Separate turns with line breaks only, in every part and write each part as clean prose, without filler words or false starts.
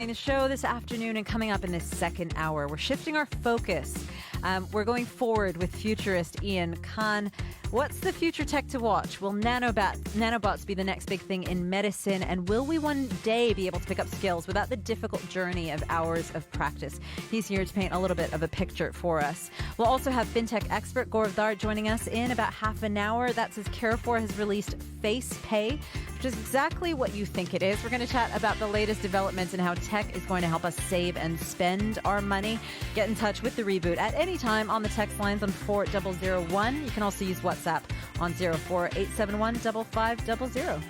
The show this afternoon and coming up in this second hour, we're shifting our focus. We're going forward with futurist Ian Khan. What's the future tech to watch? Will nanobots be the next big thing in medicine? And will we one day be able to pick up skills without the difficult journey of hours of practice? He's here to paint a little bit of a picture for us. We'll also have fintech expert Gaurav Dhar joining us in about half an hour. That's as Carrefour has released Face Pay, which is exactly what you think it is. We're going to chat about the latest developments and how tech is going to help us save and spend our money. Get in touch with The Reboot at any time on the text lines on 4001. You can also use WhatsApp on 04871 5500.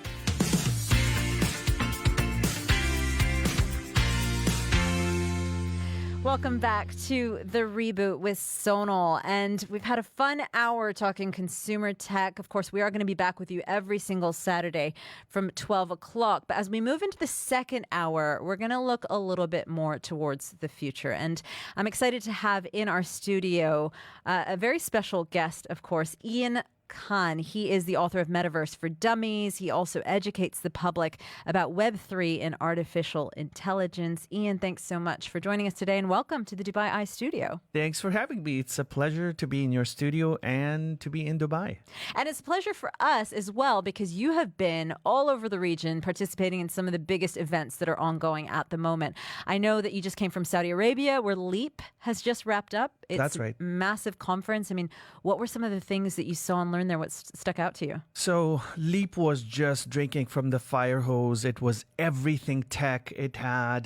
Welcome back to The Reboot with Sonal. And we've had a fun hour talking consumer tech. Of course, we are going to be back with you every single Saturday from 12 o'clock. But as we move into the second hour, we're going to look a little bit more towards the future. And I'm excited to have in our studio a very special guest, of course, Ian Khan. He is the author of Metaverse for Dummies. He also educates the public about Web3 and artificial intelligence. Ian, thanks so much for joining us today and welcome to the Dubai Eye studio.
Thanks for having me. It's a pleasure to be in your studio and to be in Dubai.
And it's a pleasure for us as well because you have been all over the region participating in some of the biggest events that are ongoing at the moment. I know that you just came from Saudi Arabia where Leap has just wrapped up. It's
That's right.
A massive conference. I mean, what were some of the things that you saw and learned there? What stuck out to you?
So Leap was just drinking from the fire hose. It was everything tech. I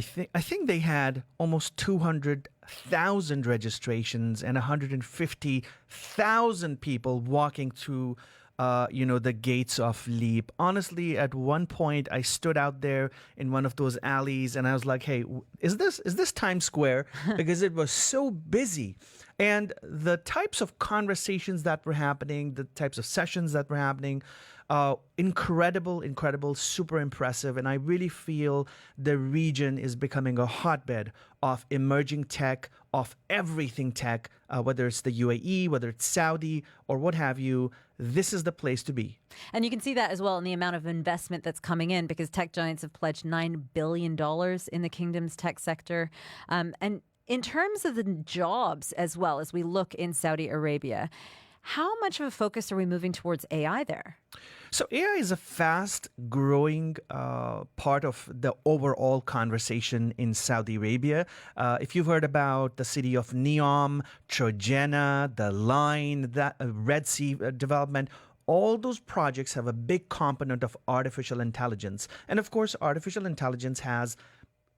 think they had almost 200,000 registrations and 150,000 people walking through the gates of Leap. Honestly, at one point, I stood out there in one of those alleys and I was like, hey, is this Times Square? Because it was so busy. And the types of conversations that were happening, the types of sessions that were happening, incredible, super impressive. And I really feel the region is becoming a hotbed of emerging tech, of everything tech, whether it's the UAE, whether it's Saudi, or what have you. This is the place to be.
And you can see that as well in the amount of investment that's coming in because tech giants have pledged $9 billion in the kingdom's tech sector. And in terms of the jobs as well, as we look in Saudi Arabia, how much of a focus are we moving towards AI there?
So AI is a fast growing part of the overall conversation in Saudi Arabia. If you've heard about the city of Neom, Trojena, the Line, that Red Sea development, all those projects have a big component of artificial intelligence. And of course, artificial intelligence has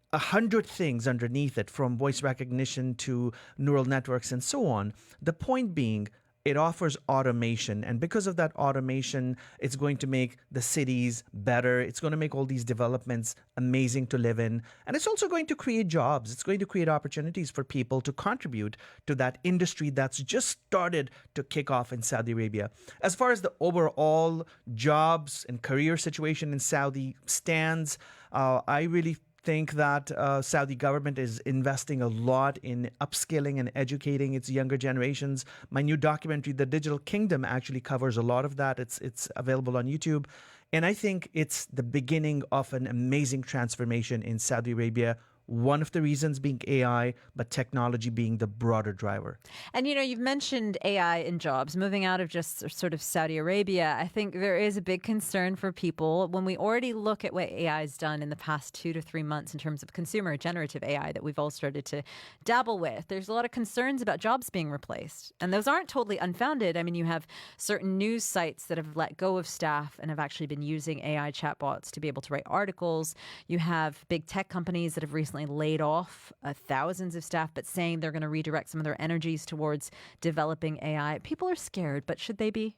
100 things underneath it, from voice recognition to neural networks and so on. The point being, it offers automation. And because of that automation, it's going to make the cities better. It's going to make all these developments amazing to live in. And it's also going to create jobs. It's going to create opportunities for people to contribute to that industry that's just started to kick off in Saudi Arabia. As far as the overall jobs and career situation in Saudi stands, I really think that Saudi government is investing a lot in upskilling and educating its younger generations. My new documentary, The Digital Kingdom, actually covers a lot of that. It's available on YouTube. And I think it's the beginning of an amazing transformation in Saudi Arabia. One of the reasons being AI, but technology being the broader driver.
And, you've mentioned AI in jobs, moving out of just sort of Saudi Arabia. I think there is a big concern for people when we already look at what AI has done in the past 2 to 3 months in terms of consumer generative AI that we've all started to dabble with. There's a lot of concerns about jobs being replaced. And those aren't totally unfounded. I mean, you have certain news sites that have let go of staff and have actually been using AI chatbots to be able to write articles. You have big tech companies that have recently laid off thousands of staff, but saying they're going to redirect some of their energies towards developing AI. People are scared, but should they be?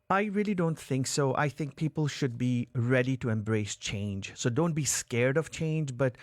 I really don't think so. I think people should be ready to embrace change. So don't be scared of change, but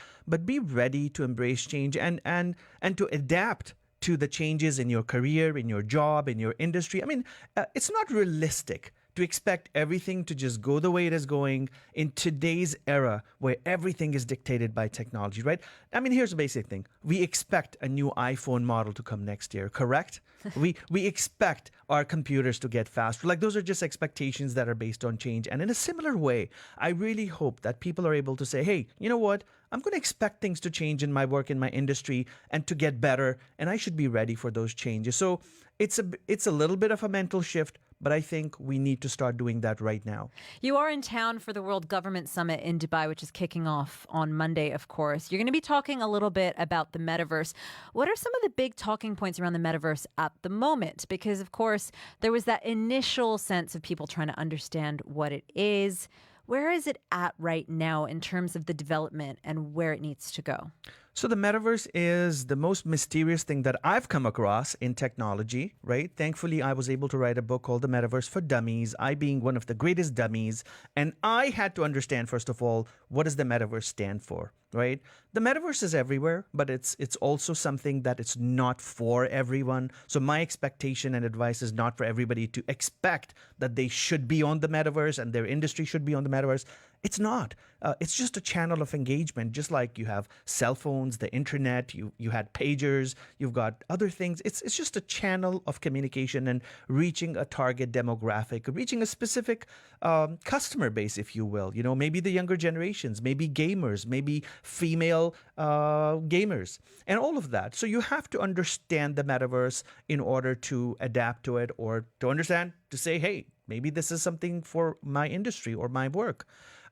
be ready to embrace change and to adapt to the changes in your career, in your job, in your industry. I mean, it's not realistic to expect everything to just go the way it is going in today's era where everything is dictated by technology, right? I mean, here's the basic thing. We expect a new iPhone model to come next year, correct? we expect our computers to get faster. Like, those are just expectations that are based on change. And in a similar way, I really hope that people are able to say, hey, you know what? I'm going to expect things to change in my work, in my industry, and to get better. And I should be ready for those changes. So it's a little bit of a mental shift, but I think we need to start doing that right now.
You are in town for the World Government Summit in Dubai, which is kicking off on Monday, of course. You're going to be talking a little bit about the metaverse. What are some of the big talking points around the metaverse at the moment? Because, of course, there was that initial sense of people trying to understand what it is. Where is it at right now in terms of the development and where it needs to go?
So the metaverse is the most mysterious thing that I've come across in technology, right? Thankfully, I was able to write a book called The Metaverse for Dummies, I being one of the greatest dummies. And I had to understand, first of all, what does the metaverse stand for, right? The metaverse is everywhere, but it's also something that it's not for everyone. So my expectation and advice is not for everybody to expect that they should be on the metaverse and their industry should be on the metaverse. It's not. It's just a channel of engagement, just like you have cell phones, the internet, you had pagers, you've got other things. It's just a channel of communication and reaching a target demographic, reaching a specific customer base, if you will. You know, maybe the younger generations, maybe gamers, maybe female gamers, and all of that. So you have to understand the metaverse in order to adapt to it, or to understand, to say, hey, maybe this is something for my industry or my work.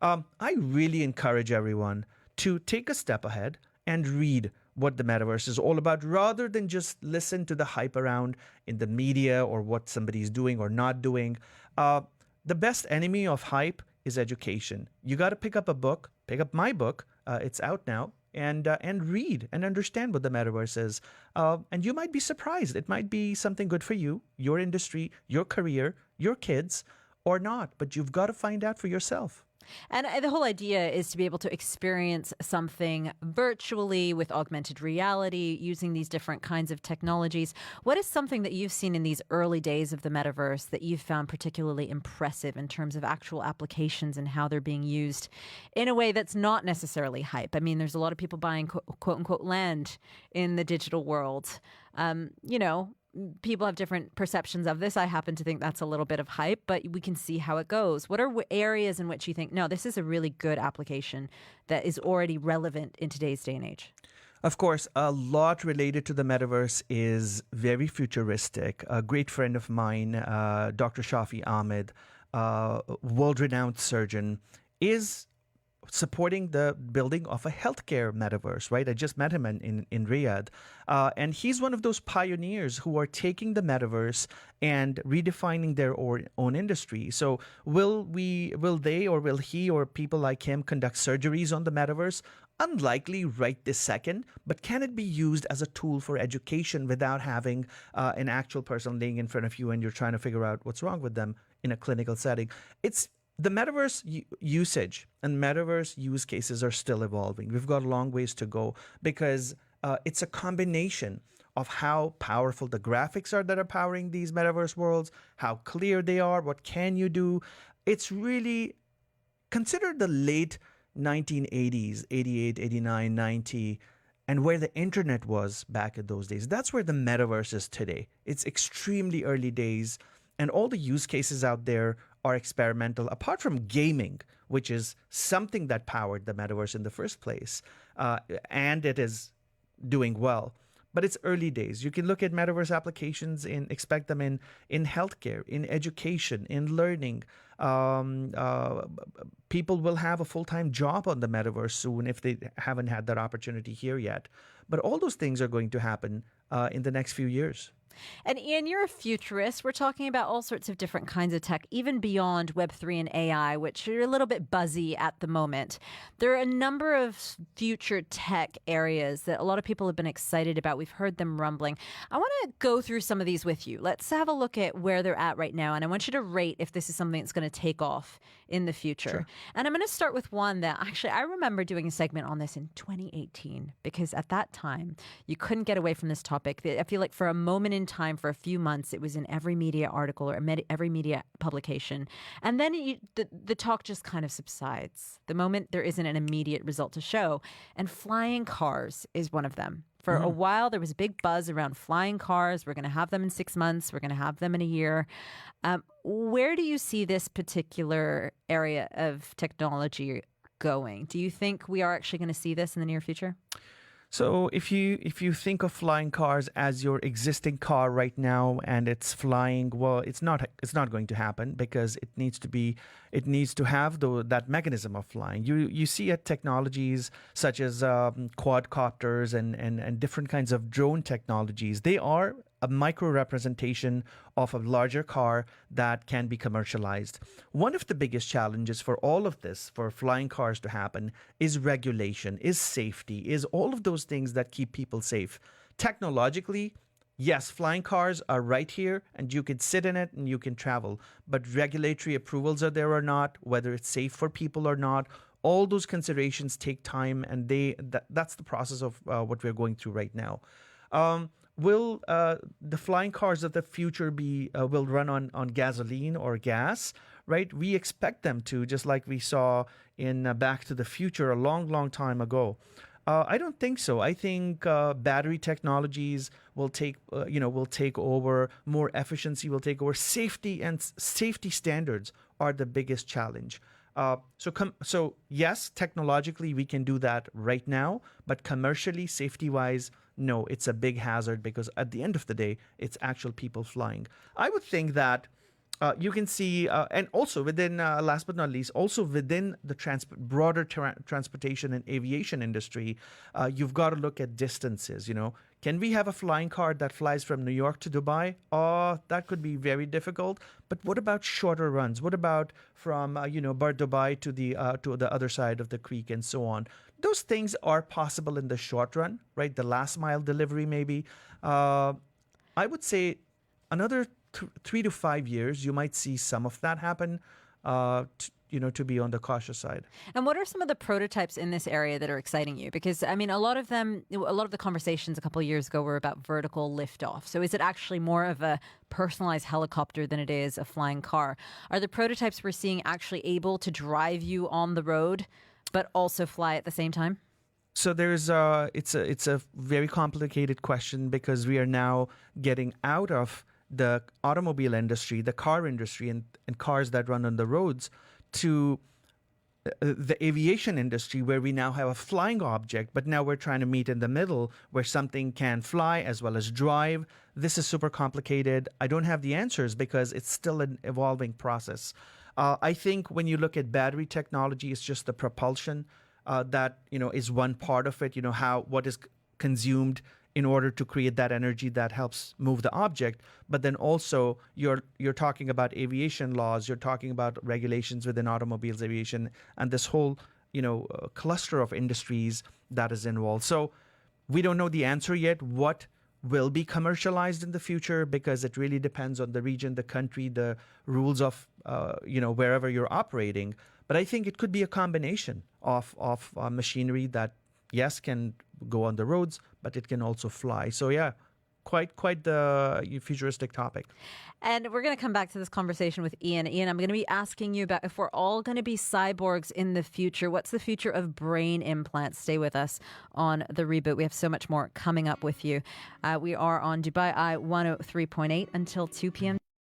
I really encourage everyone to take a step ahead and read what the metaverse is all about, rather than just listen to the hype around in the media or what somebody's doing or not doing. The best enemy of hype is education. You got to pick up a book, pick up my book. It's out now. And read and understand what the metaverse is. And you might be surprised. It might be something good for you, your industry, your career, your kids, or not. But you've got to find out for yourself.
And the whole idea is to be able to experience something virtually with augmented reality, using these different kinds of technologies. What is something that you've seen in these early days of the metaverse that you've found particularly impressive in terms of actual applications and how they're being used in a way that's not necessarily hype? I mean, there's a lot of people buying quote unquote land in the digital world. You know, people have different perceptions of this. I happen to think that's a little bit of hype, but we can see how it goes. What are areas in which you think, no, this is a really good application that is already relevant in today's day and age?
Of course, a lot related to the metaverse is very futuristic. A great friend of mine, Dr. Shafi Ahmed, world-renowned surgeon, is supporting the building of a healthcare metaverse, right? I just met him in Riyadh. And he's one of those pioneers who are taking the metaverse and redefining their own industry. So will they or will he or people like him conduct surgeries on the metaverse? Unlikely right this second, but can it be used as a tool for education without having an actual person laying in front of you and you're trying to figure out what's wrong with them in a clinical setting? It's the metaverse usage and metaverse use cases are still evolving. We've got a long ways to go because it's a combination of how powerful the graphics are that are powering these metaverse worlds, how clear they are, what can you do. It's really, consider the late 1980s, 88, 89, 90, and where the internet was back in those days. That's where the metaverse is today. It's extremely early days, and all the use cases out there are experimental, apart from gaming, which is something that powered the metaverse in the first place, and it is doing well. But it's early days. You can look at metaverse applications and expect them in healthcare, in education, in learning. People will have a full-time job on the metaverse soon if they haven't had that opportunity here yet. But all those things are going to happen in the next few years.
And Ian, you're a futurist. We're talking about all sorts of different kinds of tech, even beyond Web3 and AI, which are a little bit buzzy at the moment. There are a number of future tech areas that a lot of people have been excited about. We've heard them rumbling. I want to go through some of these with you. Let's have a look at where they're at right now. And I want you to rate if this is something that's going to take off in the future.
Sure.
And I'm going to start with one that actually I remember doing a segment on this in 2018, because at that time you couldn't get away from this topic. I feel like for a moment in time, for a few months, it was in every media article or every media publication. And then the talk just kind of subsides the moment there isn't an immediate result to show. And flying cars is one of them. For a while, there was a big buzz around flying cars. We're going to have them in 6 months. We're going to have them in a year. Where do you see this particular area of technology going? Do you think we are actually going to see this in the near future?
So if you think of flying cars as your existing car right now and it's flying, well, it's not going to happen because it needs to have that mechanism of flying. You see at technologies such as quadcopters and different kinds of drone technologies. They are a micro representation of a larger car that can be commercialized. One of the biggest challenges for all of this, for flying cars to happen, is regulation, is safety, is all of those things that keep people safe. Technologically, yes, flying cars are right here and you can sit in it and you can travel, but regulatory approvals are there or not, whether it's safe for people or not, all those considerations take time, and that's the process of what we're going through right now. Will the flying cars of the future will run on gasoline or gas? Right, we expect them to, just like we saw in Back to the Future a long time ago. I don't think so. I think battery technologies will take over. More efficiency will take over. Safety and safety standards are the biggest challenge. So yes, technologically we can do that right now, but commercially, safety-wise, no, it's a big hazard because at the end of the day, it's actual people flying. I would think that you can see, and also within, last but not least, also within the broader transportation and aviation industry, you've got to look at distances. Can we have a flying car that flies from New York to Dubai? That could be very difficult. But what about shorter runs? What about from Dubai to the other side of the creek and so on? Those things are possible in the short run, right? The last mile delivery, maybe. I would say another 3 to 5 years, you might see some of that happen. To be on the cautious side.
And what are some of the prototypes in this area that are exciting you? Because I mean, a lot of the conversations a couple of years ago were about vertical liftoff. So is it actually more of a personalized helicopter than it is a flying car? Are the prototypes we're seeing actually able to drive you on the road, but also fly at the same time?
So it's a very complicated question because we are now getting out of the automobile industry, the car industry, and cars that run on the roads, to the aviation industry, where we now have a flying object, but now we're trying to meet in the middle where something can fly as well as drive. This is super complicated. I don't have the answers because it's still an evolving process. I think when you look at battery technology, it's just the propulsion that is one part of it. What is consumed in order to create that energy that helps move the object. But then also you're talking about aviation laws, you're talking about regulations within automobiles, aviation, and this whole cluster of industries that is involved. So we don't know the answer yet. What will be commercialized in the future, because it really depends on the region, the country, the rules of wherever you're operating. But I think it could be a combination of machinery that, yes, can go on the roads, but it can also fly. So yeah, quite the futuristic topic.
And we're going to come back to this conversation with Ian. Ian, I'm going to be asking you about if we're all going to be cyborgs in the future. What's the future of brain implants? Stay with us on The Reboot. We have so much more coming up with you. We are on Dubai Eye 103.8 until 2 p.m.